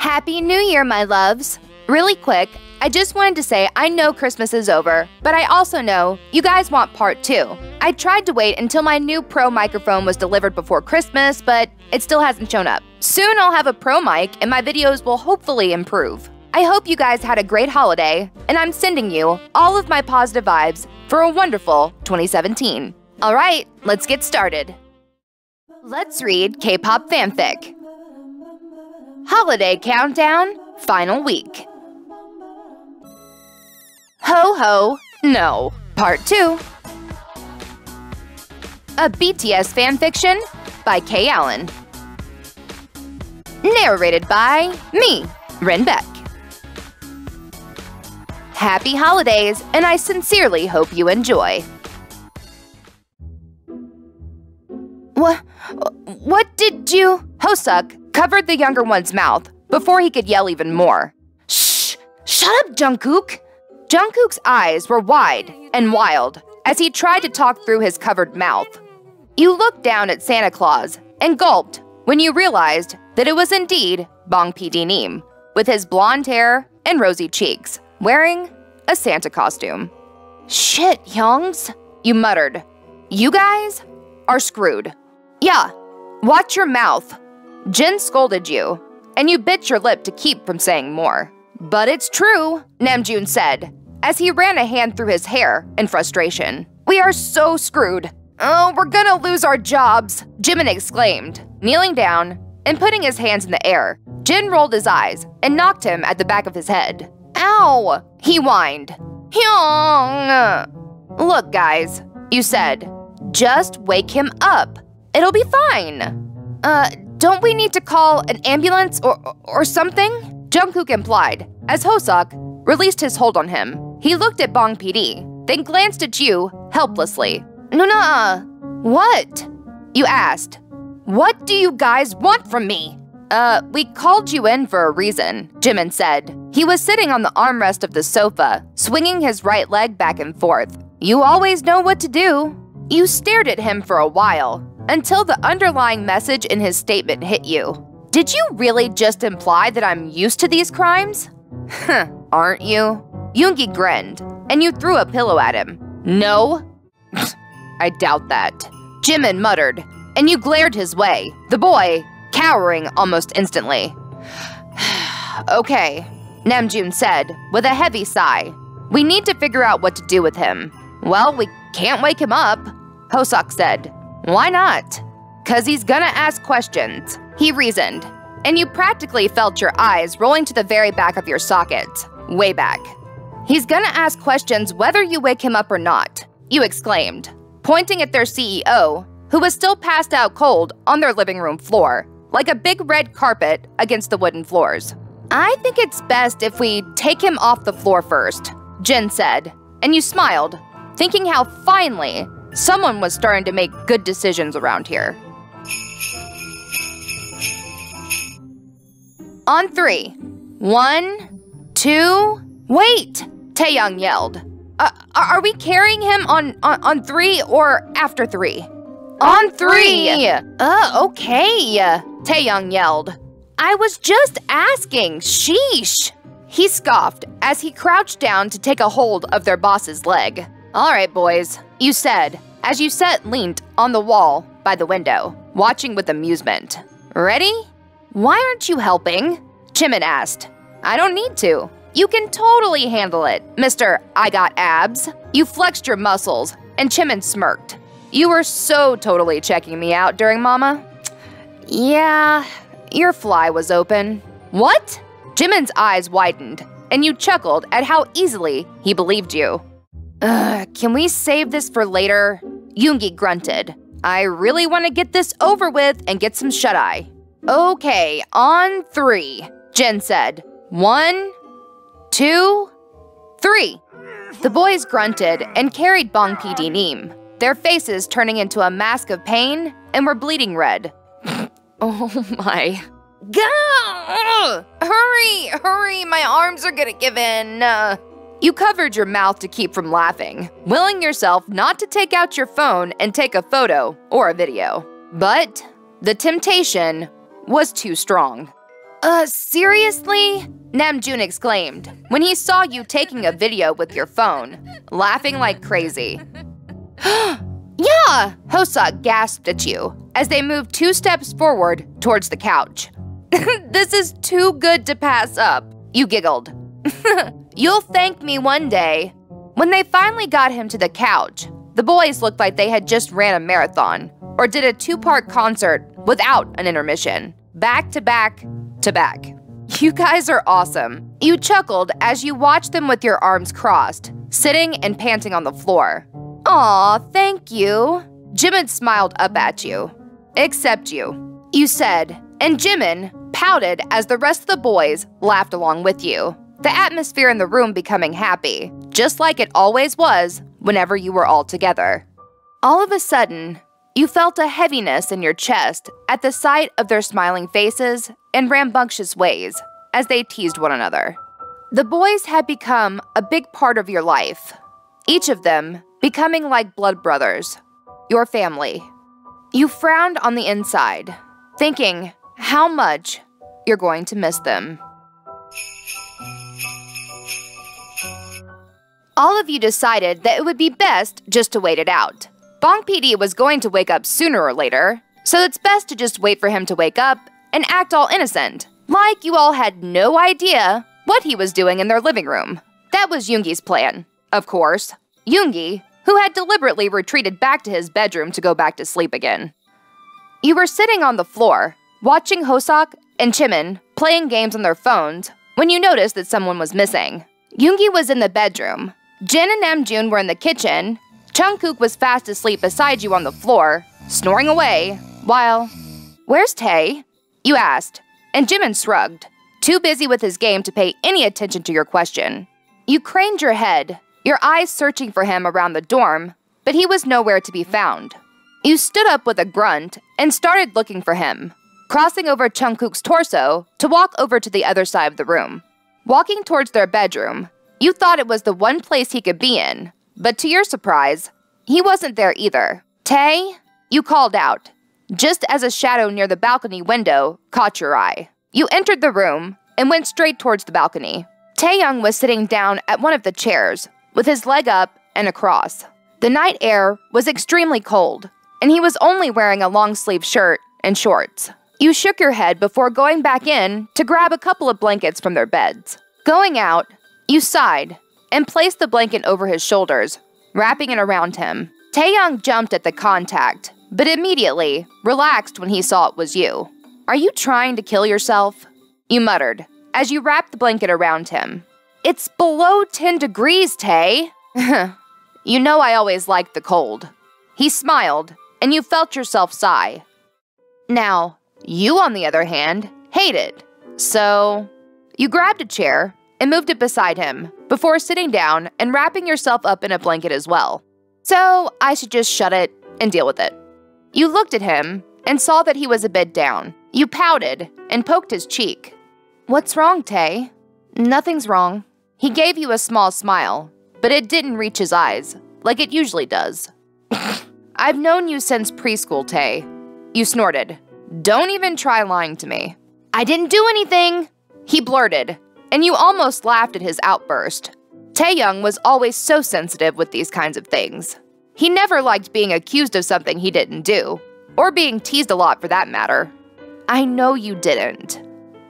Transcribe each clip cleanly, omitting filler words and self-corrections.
Happy New Year, my loves! Really quick, I just wanted to say I know Christmas is over, but I also know you guys want part 2. I tried to wait until my new Pro microphone was delivered before Christmas, but it still hasn't shown up. Soon I'll have a Pro mic and my videos will hopefully improve. I hope you guys had a great holiday, and I'm sending you all of my positive vibes for a wonderful 2017. Alright, let's get started. Let's read K-pop fanfic. Holiday Countdown, Final Week. Ho Ho No, Part 2. A BTS fanfiction by Kaye Allen. Narrated by me, Ren Baek. Happy holidays, and I sincerely hope you enjoy. What did you… Hosuk covered the younger one's mouth before he could yell even more. Shh! Shut up, Jungkook! Jungkook's eyes were wide and wild as he tried to talk through his covered mouth. You looked down at Santa Claus and gulped when you realized that it was indeed Bang Neem, with his blonde hair and rosy cheeks, wearing a Santa costume. Shit, Youngs, you muttered. You guys are screwed. Yeah, watch your mouth. Jin scolded you, and you bit your lip to keep from saying more. But it's true, Namjoon said, as he ran a hand through his hair in frustration. We are so screwed. Oh, we're gonna lose our jobs, Jimin exclaimed, kneeling down and putting his hands in the air. Jin rolled his eyes and knocked him at the back of his head. Ow, he whined. Hyung. Look, guys, you said, just wake him up. It'll be fine. Don't we need to call an ambulance or something? Jungkook implied, as Hosuk released his hold on him. He looked at Bang PD, then glanced at you helplessly. Nuh-uh. What? You asked. What do you guys want from me? We called you in for a reason, Jimin said. He was sitting on the armrest of the sofa, swinging his right leg back and forth. You always know what to do. You stared at him for a while, until the underlying message in his statement hit you. Did you really just imply that I'm used to these crimes? Huh, aren't you? Yoongi grinned, and you threw a pillow at him. No? I doubt that. Jimin muttered, and you glared his way, the boy cowering almost instantly. Okay, Namjoon said, with a heavy sigh. We need to figure out what to do with him. Well, we can't wake him up, Hosuk said. Why not? 'Cause he's gonna ask questions, he reasoned, and you practically felt your eyes rolling to the very back of your socket, way back. He's gonna ask questions whether you wake him up or not, you exclaimed, pointing at their CEO, who was still passed out cold on their living room floor, like a big red carpet against the wooden floors. I think it's best if we take him off the floor first, Jin said, and you smiled, thinking how finally someone was starting to make good decisions around here. On 3. 1, 2, wait! Taehyung yelled. Are we carrying him on 3 or after 3? On 3! Okay, Taehyung yelled. I was just asking, sheesh! He scoffed as he crouched down to take a hold of their boss's leg. All right, boys, you said, as you leaned on the wall by the window, watching with amusement. Ready? Why aren't you helping? Jimin asked. I don't need to. You can totally handle it, Mr. I Got Abs. You flexed your muscles, and Jimin smirked. You were so totally checking me out during Mama. Yeah, your fly was open. What? Jimin's eyes widened, and you chuckled at how easily he believed you. Can we save this for later? Yoongi grunted. I really want to get this over with and get some shut-eye. Okay, on 3, Jin said. 1, 2, 3. The boys grunted and carried Bang Neem, their faces turning into a mask of pain and were bleeding red. Oh my. Gah! Hurry, my arms are gonna give in. You covered your mouth to keep from laughing, willing yourself not to take out your phone and take a photo or a video. But the temptation was too strong. Seriously? Namjoon exclaimed when he saw you taking a video with your phone, laughing like crazy. Yeah! Hoseok gasped at you as they moved 2 steps forward towards the couch. This is too good to pass up, you giggled. You'll thank me one day. When they finally got him to the couch, the boys looked like they had just ran a marathon or did a 2-part concert without an intermission, back to back to back. You guys are awesome. You chuckled as you watched them with your arms crossed, sitting and panting on the floor. Aw, thank you. Jimin smiled up at you. Except you said, and Jimin pouted as the rest of the boys laughed along with you, the atmosphere in the room becoming happy, just like it always was whenever you were all together. All of a sudden, you felt a heaviness in your chest at the sight of their smiling faces and rambunctious ways as they teased one another. The boys had become a big part of your life, each of them becoming like blood brothers, your family. You frowned on the inside, thinking how much you're going to miss them. All of you decided that it would be best just to wait it out. Bong PD was going to wake up sooner or later, so it's best to just wait for him to wake up and act all innocent, like you all had no idea what he was doing in their living room. That was Yoongi's plan, of course. Yoongi, who had deliberately retreated back to his bedroom to go back to sleep again. You were sitting on the floor, watching Hoseok and Jimin playing games on their phones when you noticed that someone was missing. Yoongi was in the bedroom, Jin and Namjoon were in the kitchen, Jungkook was fast asleep beside you on the floor, snoring away, while… Where's Tae? You asked, and Jimin shrugged, too busy with his game to pay any attention to your question. You craned your head, your eyes searching for him around the dorm, but he was nowhere to be found. You stood up with a grunt and started looking for him, crossing over Jungkook's torso to walk over to the other side of the room. Walking towards their bedroom, you thought it was the one place he could be in, but to your surprise, he wasn't there either. Tae, you called out, just as a shadow near the balcony window caught your eye. You entered the room and went straight towards the balcony. Taehyung was sitting down at one of the chairs, with his leg up and across. The night air was extremely cold, and he was only wearing a long-sleeve shirt and shorts. You shook your head before going back in to grab a couple of blankets from their beds. Going out, you sighed and placed the blanket over his shoulders, wrapping it around him. Taehyung jumped at the contact, but immediately relaxed when he saw it was you. Are you trying to kill yourself? You muttered as you wrapped the blanket around him. It's below 10 degrees, Tae. You know I always liked the cold. He smiled, and you felt yourself sigh. Now, you, on the other hand, hate it. So, you grabbed a chair and moved it beside him before sitting down and wrapping yourself up in a blanket as well. So, I should just shut it and deal with it. You looked at him and saw that he was a bit down. You pouted and poked his cheek. What's wrong, Tae? Nothing's wrong. He gave you a small smile, but it didn't reach his eyes, like it usually does. I've known you since preschool, Tae. You snorted. Don't even try lying to me. I didn't do anything, he blurted, and you almost laughed at his outburst. Taehyung was always so sensitive with these kinds of things. He never liked being accused of something he didn't do, or being teased a lot for that matter. I know you didn't,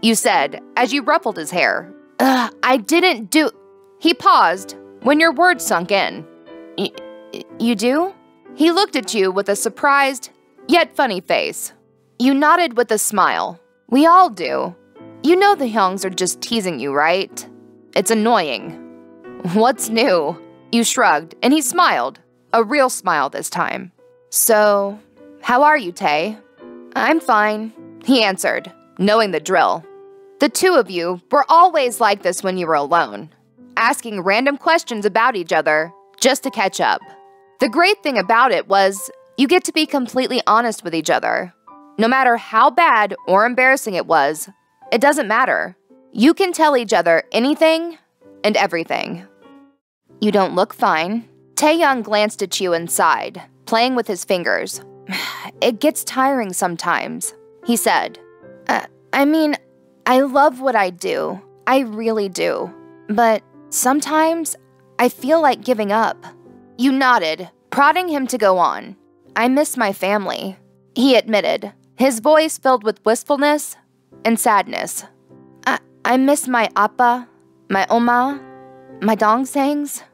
you said as you ruffled his hair. I didn't do… He paused when your words sunk in. You do? He looked at you with a surprised, yet funny face. You nodded with a smile. We all do. You know the Hyungs are just teasing you, right? It's annoying. What's new? You shrugged, and he smiled. A real smile this time. So, how are you, Tae? I'm fine, he answered, knowing the drill. The two of you were always like this when you were alone, asking random questions about each other just to catch up. The great thing about it was you get to be completely honest with each other. No matter how bad or embarrassing it was, it doesn't matter. You can tell each other anything and everything. You don't look fine. Taehyung glanced at you and sighed, playing with his fingers. It gets tiring sometimes, he said. I love what I do. I really do. But sometimes I feel like giving up. You nodded, prodding him to go on. I miss my family, he admitted, his voice filled with wistfulness and sadness. I miss my appa, my oma, my dongsangs.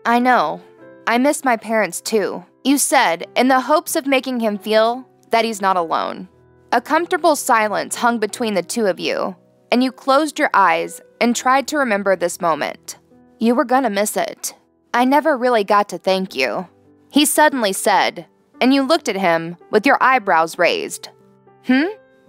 I know. I miss my parents too, you said, in the hopes of making him feel that he's not alone. A comfortable silence hung between the two of you, and you closed your eyes and tried to remember this moment. You were gonna miss it. I never really got to thank you, he suddenly said, and you looked at him with your eyebrows raised.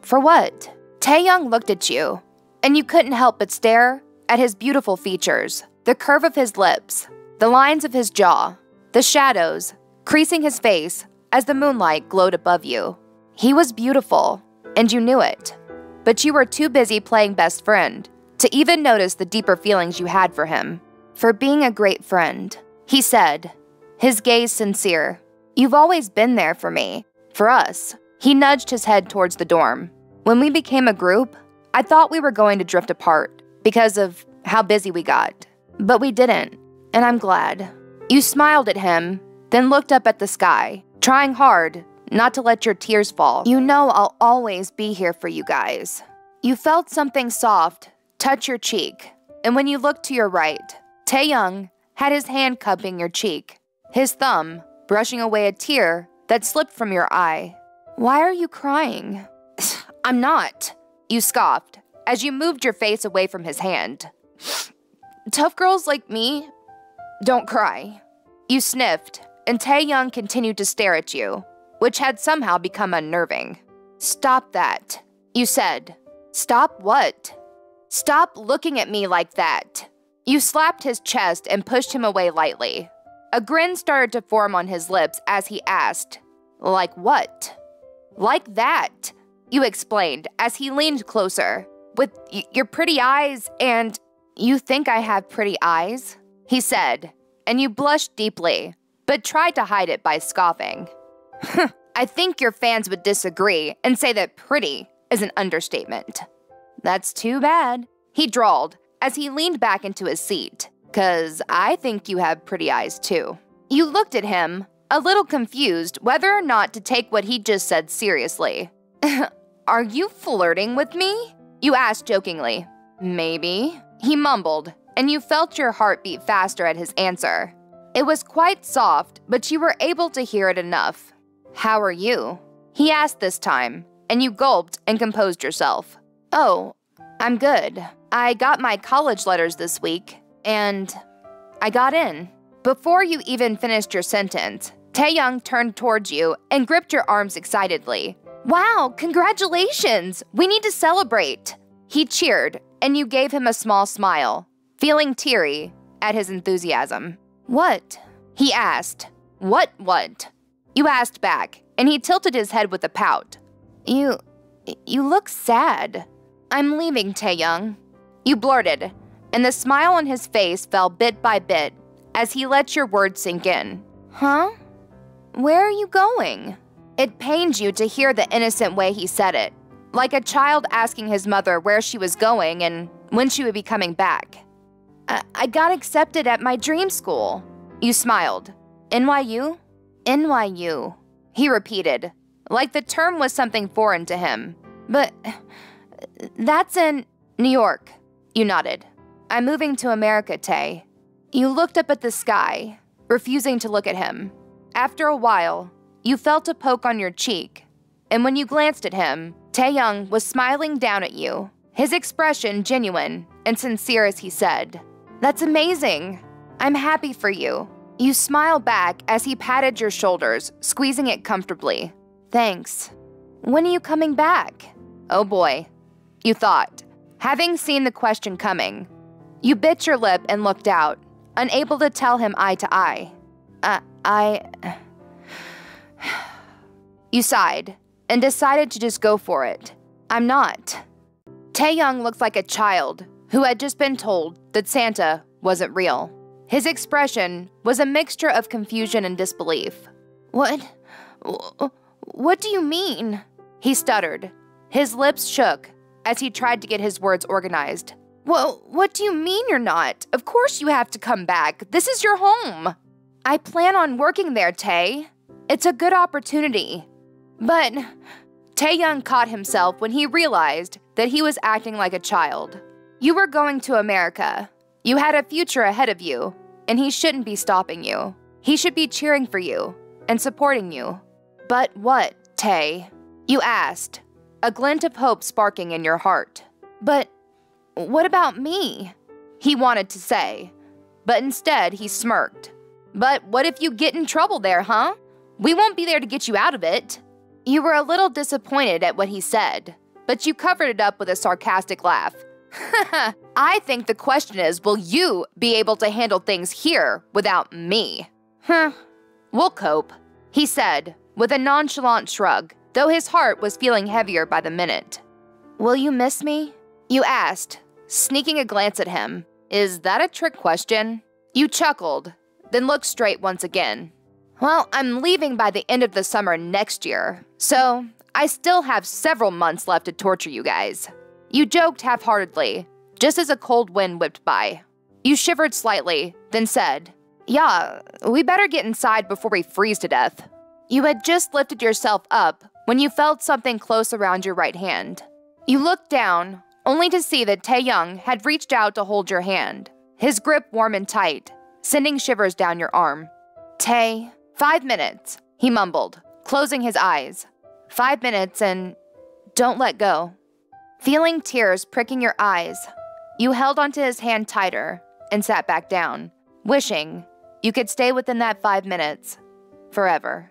For what? Taehyung looked at you, and you couldn't help but stare at his beautiful features, the curve of his lips, the lines of his jaw, the shadows creasing his face as the moonlight glowed above you. He was beautiful, and you knew it, but you were too busy playing best friend to even notice the deeper feelings you had for him. For being a great friend, he said, his gaze sincere. You've always been there for me, for us. He nudged his head towards the dorm. When we became a group, I thought we were going to drift apart because of how busy we got. But we didn't, and I'm glad. You smiled at him, then looked up at the sky, trying hard not to let your tears fall. You know I'll always be here for you guys. You felt something soft touch your cheek, and when you looked to your right, Taehyung had his hand cupping your cheek, his thumb brushing away a tear that slipped from your eye. Why are you crying? I'm not, you scoffed as you moved your face away from his hand. Tough girls like me don't cry. You sniffed, and Taehyung continued to stare at you, which had somehow become unnerving. Stop that, you said. Stop what? Stop looking at me like that. You slapped his chest and pushed him away lightly. A grin started to form on his lips as he asked, like what? Like that, you explained as he leaned closer. With your pretty eyes and… You think I have pretty eyes? He said, and you blushed deeply, but tried to hide it by scoffing. I think your fans would disagree and say that pretty is an understatement. That's too bad, he drawled as he leaned back into his seat, 'cause I think you have pretty eyes too. You looked at him, a little confused whether or not to take what he just said seriously. Are you flirting with me? You asked jokingly. Maybe, he mumbled, and you felt your heart beat faster at his answer. It was quite soft, but you were able to hear it enough. How are you? He asked this time, and you gulped and composed yourself. Oh, I'm good. I got my college letters this week, and I got in. Before you even finished your sentence, Taehyung turned towards you and gripped your arms excitedly. Wow, congratulations! We need to celebrate! He cheered, and you gave him a small smile, feeling teary at his enthusiasm. What? He asked. What? You asked back, and he tilted his head with a pout. You look sad. I'm leaving, Taehyung. You blurted, and the smile on his face fell bit by bit as he let your words sink in. Huh? Where are you going? It pained you to hear the innocent way he said it, like a child asking his mother where she was going and when she would be coming back. I got accepted at my dream school. You smiled. NYU? NYU, he repeated, like the term was something foreign to him. But that's in New York, you nodded. I'm moving to America, Tae. You looked up at the sky, refusing to look at him. After a while, you felt a poke on your cheek, and when you glanced at him, Taehyung was smiling down at you, his expression genuine and sincere as he said, That's amazing. I'm happy for you. You smiled back as he patted your shoulders, squeezing it comfortably. Thanks. When are you coming back? Oh boy, you thought, having seen the question coming. You bit your lip and looked out, unable to tell him eye to eye. You sighed and decided to just go for it. I'm not. Taehyung looked like a child who had just been told that Santa wasn't real. His expression was a mixture of confusion and disbelief. What do you mean? He stuttered. His lips shook as he tried to get his words organized. Well, what do you mean you're not? Of course you have to come back. This is your home. I plan on working there, Tae. It's a good opportunity. But Taehyung caught himself when he realized that he was acting like a child. You were going to America. You had a future ahead of you, and he shouldn't be stopping you. He should be cheering for you and supporting you. But what, Tae? You asked, a glint of hope sparking in your heart. But what about me? He wanted to say, but instead he smirked. But what if you get in trouble there, huh? We won't be there to get you out of it. You were a little disappointed at what he said, but you covered it up with a sarcastic laugh. I think the question is, will you be able to handle things here without me? We'll cope, he said, with a nonchalant shrug, though his heart was feeling heavier by the minute. Will you miss me? You asked, sneaking a glance at him. Is that a trick question? You chuckled, then looked straight once again. Well, I'm leaving by the end of the summer next year, so I still have several months left to torture you guys. You joked half-heartedly, just as a cold wind whipped by. You shivered slightly, then said, Yeah, we better get inside before we freeze to death. You had just lifted yourself up when you felt something close around your right hand. You looked down, only to see that Taehyung had reached out to hold your hand, his grip warm and tight, sending shivers down your arm. Tae, 5 minutes, he mumbled, closing his eyes. 5 minutes and don't let go. Feeling tears pricking your eyes, you held onto his hand tighter and sat back down, wishing you could stay within that 5 minutes forever.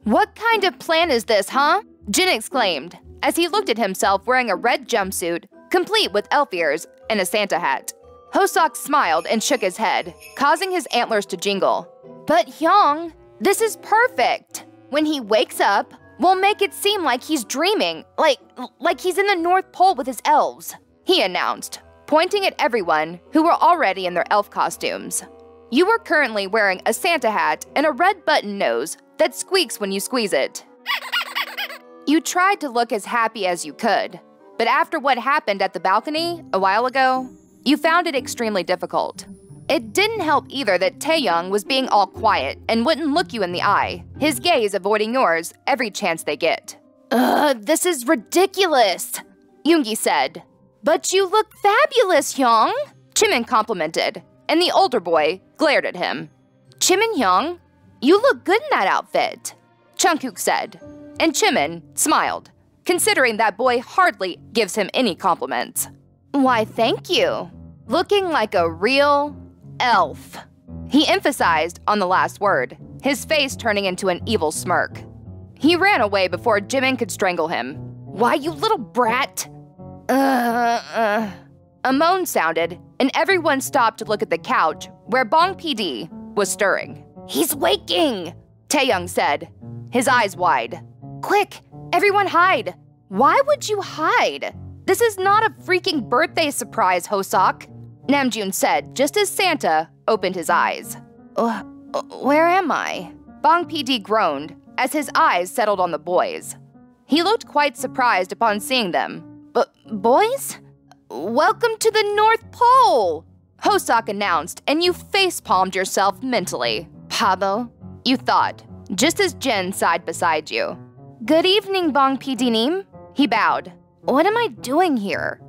What kind of plan is this, huh? Jin exclaimed as he looked at himself wearing a red jumpsuit, complete with elf ears and a Santa hat. Hosok smiled and shook his head, causing his antlers to jingle. But Hyung, this is perfect. When he wakes up, we'll make it seem like he's dreaming, like he's in the North Pole with his elves, he announced, pointing at everyone who were already in their elf costumes. You were currently wearing a Santa hat and a red button nose that squeaks when you squeeze it. You tried to look as happy as you could, but after what happened at the balcony a while ago, you found it extremely difficult. It didn't help either that Taehyung was being all quiet and wouldn't look you in the eye, his gaze avoiding yours every chance they get. This is ridiculous, Yoongi said. But you look fabulous, Hyung, Jimin complimented, and the older boy glared at him. Jimin Hyung, you look good in that outfit, Jungkook said, and Jimin smiled, considering that boy hardly gives him any compliments. Why, thank you. Looking like a real elf. He emphasized on the last word, his face turning into an evil smirk. He ran away before Jimin could strangle him. Why, you little brat! A moan sounded, and everyone stopped to look at the couch where Bong PD was stirring. He's waking, Taehyung said, his eyes wide. Quick, everyone hide. Why would you hide? This is not a freaking birthday surprise, Hosok, Namjoon said just as Santa opened his eyes. Where am I? Bong PD groaned as his eyes settled on the boys. He looked quite surprised upon seeing them. But boys? Welcome to the North Pole, Hosok announced, and you face-palmed yourself mentally. Pabo, you thought, just as Jin sighed beside you. Good evening, Bong PD-nim, he bowed. What am I doing here?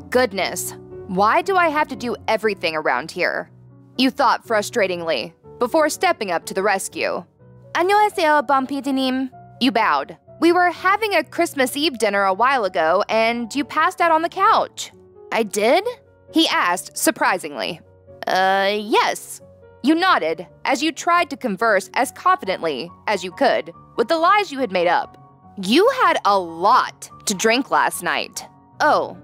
Goodness. Why do I have to do everything around here? You thought frustratingly, before stepping up to the rescue. 안녕하세요, Bong PD-nim. You bowed. We were having a Christmas Eve dinner a while ago, and you passed out on the couch. I did? He asked, surprisingly. Yes. You nodded as you tried to converse as confidently as you could with the lies you had made up. You had a lot to drink last night. Oh.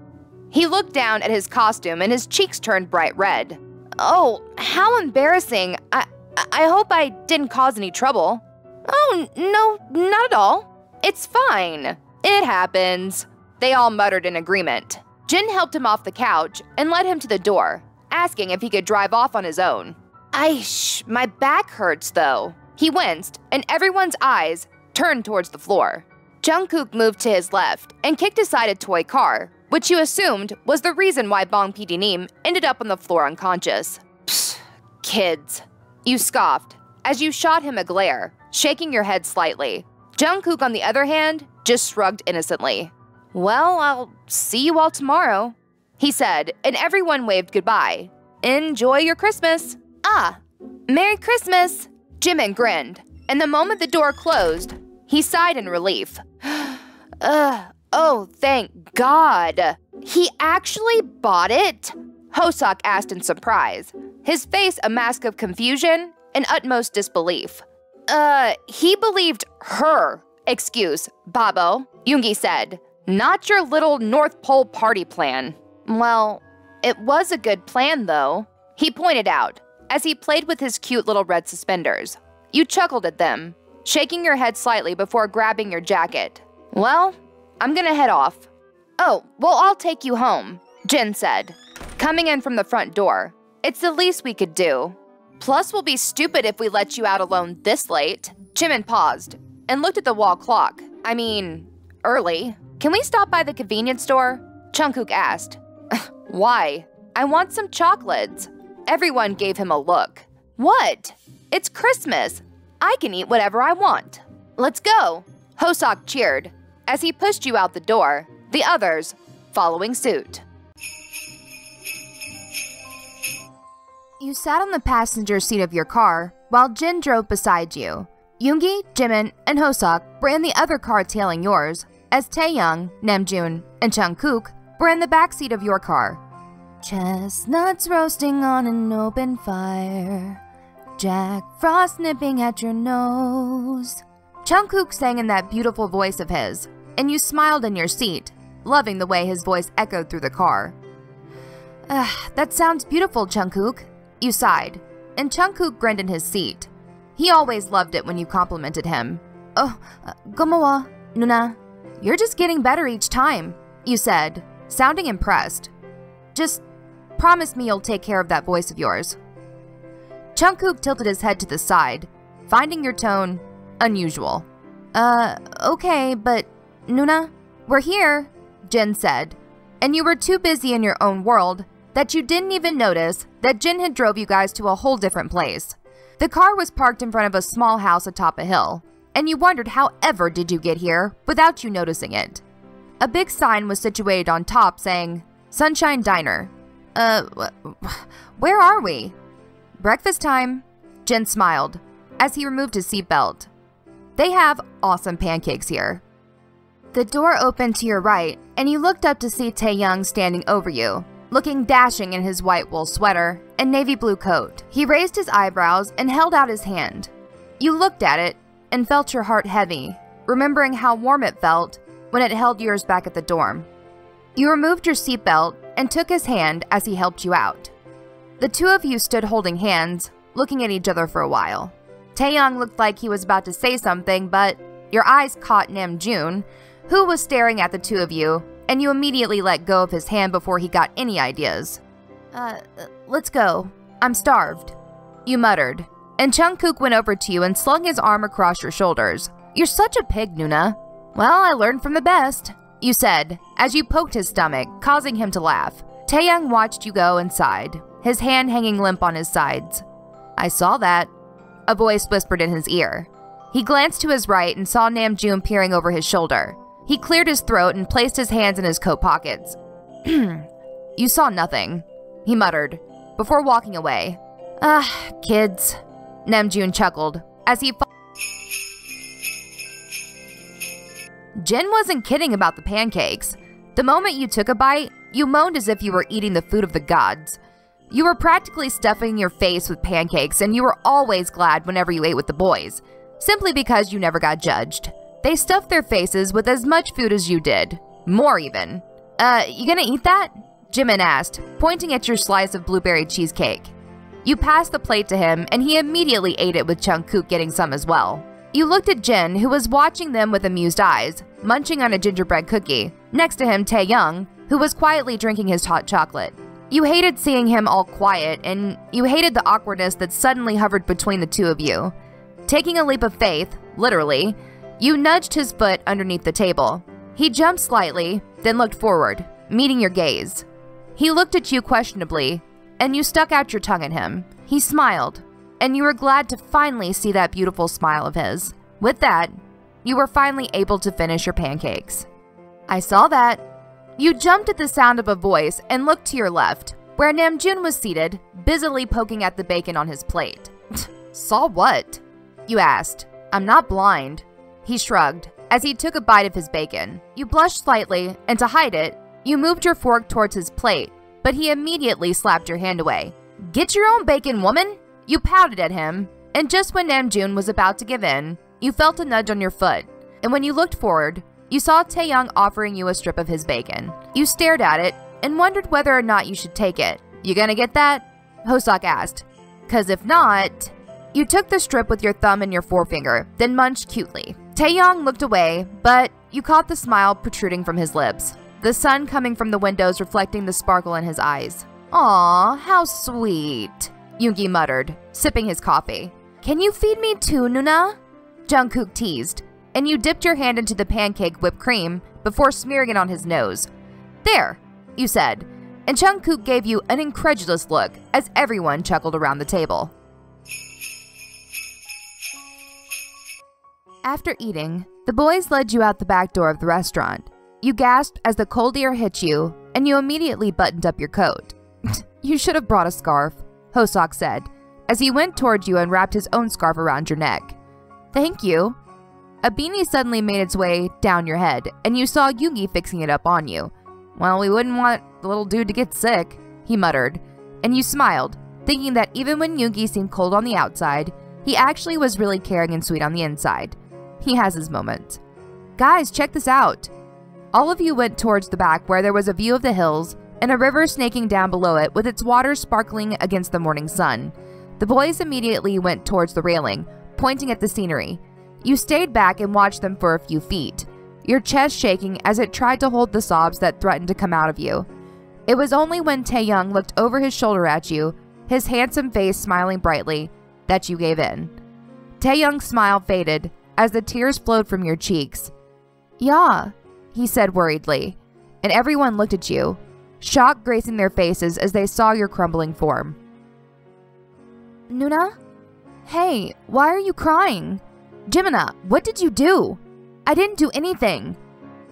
He looked down at his costume and his cheeks turned bright red. Oh, how embarrassing. I hope I didn't cause any trouble. Oh, no, not at all. It's fine. It happens. They all muttered in agreement. Jin helped him off the couch and led him to the door, asking if he could drive off on his own. My back hurts though. He winced, and everyone's eyes turned towards the floor. Jungkook moved to his left and kicked aside a toy car, which you assumed was the reason why Bong PD-neem ended up on the floor unconscious. Psst, kids. You scoffed as you shot him a glare, shaking your head slightly. Jungkook, on the other hand, just shrugged innocently. Well, I'll see you all tomorrow, he said, and everyone waved goodbye. Enjoy your Christmas. Merry Christmas. Jimin grinned, and the moment the door closed, he sighed in relief. Oh, thank God. He actually bought it? Hosok asked in surprise, his face a mask of confusion and utmost disbelief. He believed her excuse, Babo, Yoongi said. Not your little North Pole party plan. Well, it was a good plan, though, he pointed out, as he played with his cute little red suspenders. You chuckled at them, shaking your head slightly before grabbing your jacket. Well, I'm gonna head off. Oh, well, I'll take you home, Jin said, coming in from the front door. It's the least we could do. Plus, we'll be stupid if we let you out alone this late. Jimin paused and looked at the wall clock. I mean, early. Can we stop by the convenience store? Jungkook asked. Why? I want some chocolates. Everyone gave him a look. What? It's Christmas. I can eat whatever I want. Let's go. Hosok cheered as he pushed you out the door, the others following suit. You sat on the passenger seat of your car while Jin drove beside you. Yoongi, Jimin, and Hosok were in the other car tailing yours, as Taehyung, Namjoon, and Jungkook were in the backseat of your car. Chestnuts roasting on an open fire, Jack Frost nipping at your nose. Jungkook sang in that beautiful voice of his, and you smiled in your seat, loving the way his voice echoed through the car. That sounds beautiful, Jungkook, you sighed, and Jungkook grinned in his seat. He always loved it when you complimented him. 고마워, 누나. You're just getting better each time, you said, sounding impressed. Just promise me you'll take care of that voice of yours. Jungkook tilted his head to the side, finding your tone unusual. Okay, but Nuna, we're here, Jin said, and you were too busy in your own world that you didn't even notice that Jin had drove you guys to a whole different place. The car was parked in front of a small house atop a hill, and you wondered how ever did you get here without you noticing it. A big sign was situated on top saying, Sunshine Diner. Where are we? Breakfast time, Jin smiled as he removed his seatbelt. They have awesome pancakes here. The door opened to your right, and you looked up to see Taehyung standing over you, looking dashing in his white wool sweater and navy blue coat. He raised his eyebrows and held out his hand. You looked at it and felt your heart heavy, remembering how warm it felt when it held yours back at the dorm. You removed your seatbelt and took his hand as he helped you out. The two of you stood holding hands, looking at each other for a while. Taehyung looked like he was about to say something, but your eyes caught Namjoon, who was staring at the two of you, and you immediately let go of his hand before he got any ideas. Let's go. I'm starved, you muttered, and Jungkook went over to you and slung his arm across your shoulders. You're such a pig, Nuna. Well, I learned from the best, you said, as you poked his stomach, causing him to laugh. Taehyung watched you go and sighed, his hand hanging limp on his sides. I saw that, a voice whispered in his ear. He glanced to his right and saw Namjoon peering over his shoulder. He cleared his throat and placed his hands in his coat pockets. You saw nothing, he muttered, before walking away. Kids, Namjoon chuckled, as he Jin wasn't kidding about the pancakes. The moment you took a bite, you moaned as if you were eating the food of the gods. You were practically stuffing your face with pancakes, and you were always glad whenever you ate with the boys, simply because you never got judged. They stuffed their faces with as much food as you did. More even. You gonna eat that? Jimin asked, pointing at your slice of blueberry cheesecake. You passed the plate to him, and he immediately ate it with Jungkook getting some as well. You looked at Jin, who was watching them with amused eyes, munching on a gingerbread cookie. Next to him, Taehyung, who was quietly drinking his hot chocolate. You hated seeing him all quiet, and you hated the awkwardness that suddenly hovered between the two of you. Taking a leap of faith, literally, you nudged his foot underneath the table. He jumped slightly, then looked forward, meeting your gaze. He looked at you questionably, and you stuck out your tongue at him. He smiled, and you were glad to finally see that beautiful smile of his. With that, you were finally able to finish your pancakes. I saw that. You jumped at the sound of a voice and looked to your left, where Namjoon was seated, busily poking at the bacon on his plate. Saw what? You asked. I'm not blind. He shrugged as he took a bite of his bacon. You blushed slightly, and to hide it, you moved your fork towards his plate, but he immediately slapped your hand away. Get your own bacon, woman! You pouted at him, and just when Namjoon was about to give in, you felt a nudge on your foot, and when you looked forward, you saw Taehyung offering you a strip of his bacon. You stared at it and wondered whether or not you should take it. You gonna get that? Hoseok asked. 'Cause if not... You took the strip with your thumb and your forefinger, then munched cutely. Taehyung looked away, but you caught the smile protruding from his lips, the sun coming from the windows reflecting the sparkle in his eyes. Aw, how sweet, Yoongi muttered, sipping his coffee. Can you feed me too, Nuna? Jungkook teased, and you dipped your hand into the pancake whipped cream before smearing it on his nose. There, you said, and Jungkook gave you an incredulous look as everyone chuckled around the table. After eating, the boys led you out the back door of the restaurant. You gasped as the cold air hit you, and you immediately buttoned up your coat. You should have brought a scarf, Hoseok said, as he went towards you and wrapped his own scarf around your neck. Thank you. A beanie suddenly made its way down your head, and you saw Yoongi fixing it up on you. Well, we wouldn't want the little dude to get sick, he muttered, and you smiled, thinking that even when Yoongi seemed cold on the outside, he actually was really caring and sweet on the inside. He has his moments. Guys, check this out. All of you went towards the back where there was a view of the hills and a river snaking down below it with its water sparkling against the morning sun. The boys immediately went towards the railing, pointing at the scenery. You stayed back and watched them for a few feet, your chest shaking as it tried to hold the sobs that threatened to come out of you. It was only when Taehyung looked over his shoulder at you, his handsome face smiling brightly, that you gave in. Taehyung's smile faded as the tears flowed from your cheeks. Yeah, he said worriedly, and everyone looked at you, shock gracing their faces as they saw your crumbling form. Nuna? Hey, why are you crying? Jimina, what did you do? I didn't do anything.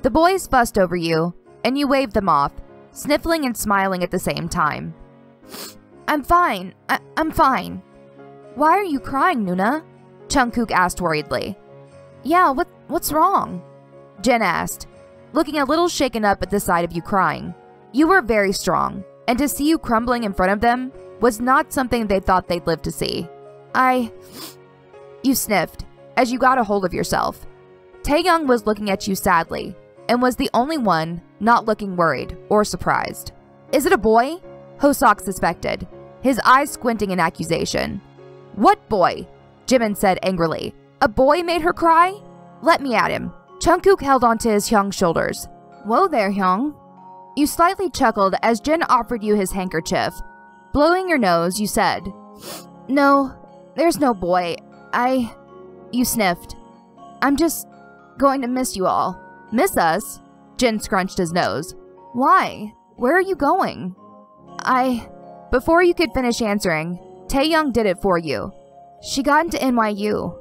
The boys fussed over you, and you waved them off, sniffling and smiling at the same time. I'm fine. I'm fine. Why are you crying, Nuna? Jungkook asked worriedly. Yeah, what's wrong? Jin asked, looking a little shaken up at the sight of you crying. You were very strong, and to see you crumbling in front of them was not something they thought they'd live to see. You sniffed, as you got a hold of yourself. Taehyung was looking at you sadly, and was the only one not looking worried or surprised. Is it a boy? Hoseok suspected, his eyes squinting in accusation. What boy? Jimin said angrily. A boy made her cry? Let me at him. Jungkook held onto his Hyung's shoulders. Whoa there, Hyung. You slightly chuckled as Jin offered you his handkerchief. Blowing your nose, you said, No, there's no boy. You sniffed. I'm just going to miss you all. Miss us? Jin scrunched his nose. Why? Where are you going? Before you could finish answering, Taehyung did it for you. She got into NYU.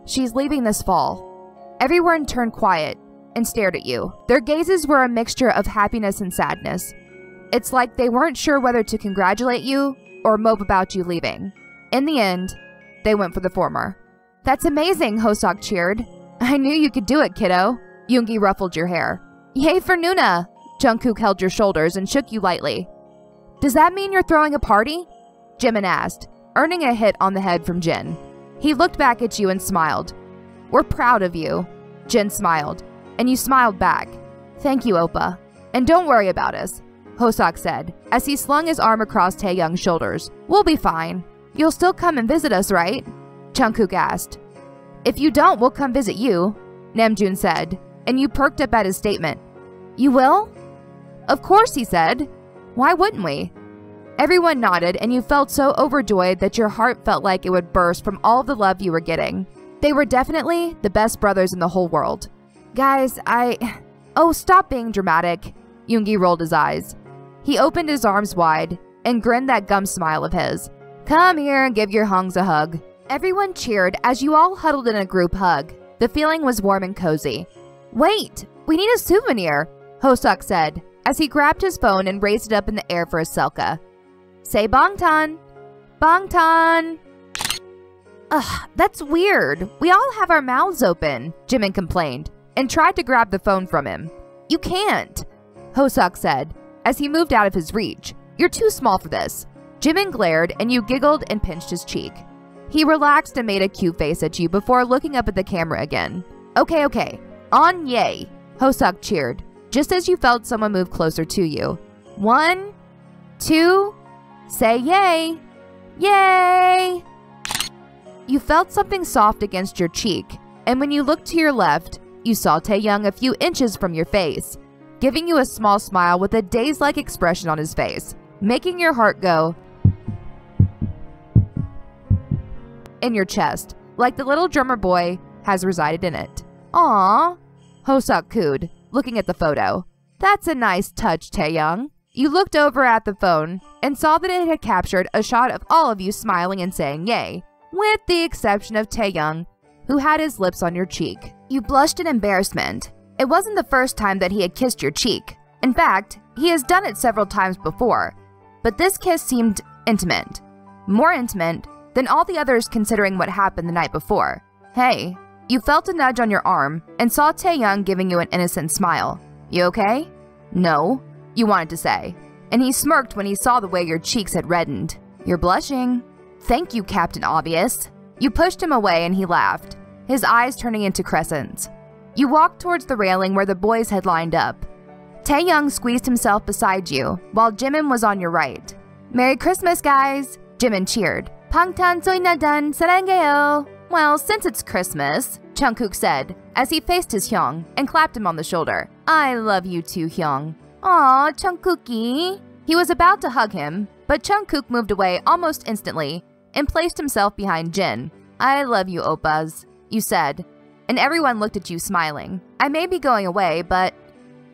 She's leaving this fall. Everyone turned quiet and stared at you. Their gazes were a mixture of happiness and sadness. It's like they weren't sure whether to congratulate you or mope about you leaving. In the end, they went for the former. That's amazing, Hoseok cheered. I knew you could do it, kiddo. Yoongi ruffled your hair. Yay for Nuna! Jungkook held your shoulders and shook you lightly. Does that mean you're throwing a party? Jimin asked, earning a hit on the head from Jin. He looked back at you and smiled. We're proud of you. Jin smiled, and you smiled back. Thank you, Oppa. And don't worry about us, Hoseok said, as he slung his arm across Taehyung's shoulders. We'll be fine. You'll still come and visit us, right? Jungkook asked. If you don't, we'll come visit you, Namjoon said, and you perked up at his statement. You will? Of course, he said. Why wouldn't we? Everyone nodded, and you felt so overjoyed that your heart felt like it would burst from all the love you were getting. They were definitely the best brothers in the whole world. Guys, Oh, stop being dramatic. Yoongi rolled his eyes. He opened his arms wide and grinned that gum smile of his. Come here and give your hungs a hug. Everyone cheered as you all huddled in a group hug. The feeling was warm and cozy. Wait, we need a souvenir, Hosuk said as he grabbed his phone and raised it up in the air for a selfie. Say Bangtan. Bangtan. Ugh, that's weird. We all have our mouths open, Jimin complained and tried to grab the phone from him. You can't, Hosuk said as he moved out of his reach. You're too small for this. Jimin glared and you giggled and pinched his cheek. He relaxed and made a cute face at you before looking up at the camera again. Okay. On yay, Hosuk cheered, just as you felt someone move closer to you. 1, 2, say yay. Yay! You felt something soft against your cheek, and when you looked to your left, you saw Taehyung a few inches from your face, giving you a small smile with a dazed-like expression on his face, making your heart go in your chest, like the little drummer boy has resided in it. Aww, Hosuk cooed, looking at the photo. That's a nice touch, Taehyung. You looked over at the phone and saw that it had captured a shot of all of you smiling and saying yay, with the exception of Taehyung, who had his lips on your cheek. You blushed in embarrassment. It wasn't the first time that he had kissed your cheek. In fact, he has done it several times before. But this kiss seemed intimate. More intimate than all the others considering what happened the night before. Hey, you felt a nudge on your arm and saw Taehyung giving you an innocent smile. You okay? No, you wanted to say. And he smirked when he saw the way your cheeks had reddened. You're blushing. Thank you, Captain Obvious. You pushed him away and he laughed, his eyes turning into crescents. You walked towards the railing where the boys had lined up. Taehyung squeezed himself beside you, while Jimin was on your right. Merry Christmas, guys! Jimin cheered. Bangtan soinadan sarangeyo. Well, since it's Christmas, Jungkook said, as he faced his Hyung and clapped him on the shoulder. I love you too, Hyung. Aw, Jungkookie. He was about to hug him, but Jungkook moved away almost instantly and placed himself behind Jin. I love you, oppas, you said, and everyone looked at you smiling. I may be going away, but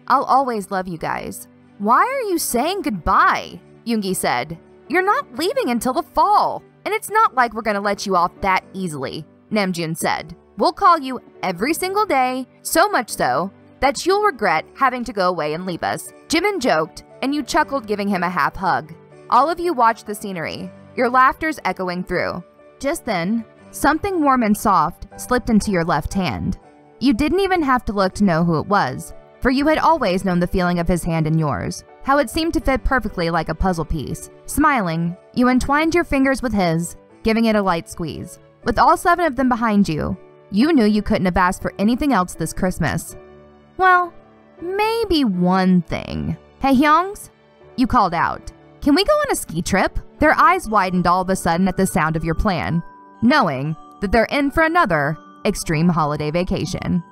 I'll always love you guys. Why are you saying goodbye? Yoongi said. You're not leaving until the fall, and it's not like we're gonna let you off that easily, Namjoon said. We'll call you every single day, so much so that you'll regret having to go away and leave us. Jimin joked, and you chuckled, giving him a half hug. All of you watched the scenery, your laughters echoing through. Just then, something warm and soft slipped into your left hand. You didn't even have to look to know who it was, for you had always known the feeling of his hand in yours, how it seemed to fit perfectly like a puzzle piece. Smiling, you entwined your fingers with his, giving it a light squeeze. With all 7 of them behind you, you knew you couldn't have asked for anything else this Christmas. Well, maybe one thing. Hey, Hyungs? You called out. Can we go on a ski trip? Their eyes widened all of a sudden at the sound of your plan, knowing that they're in for another extreme holiday vacation.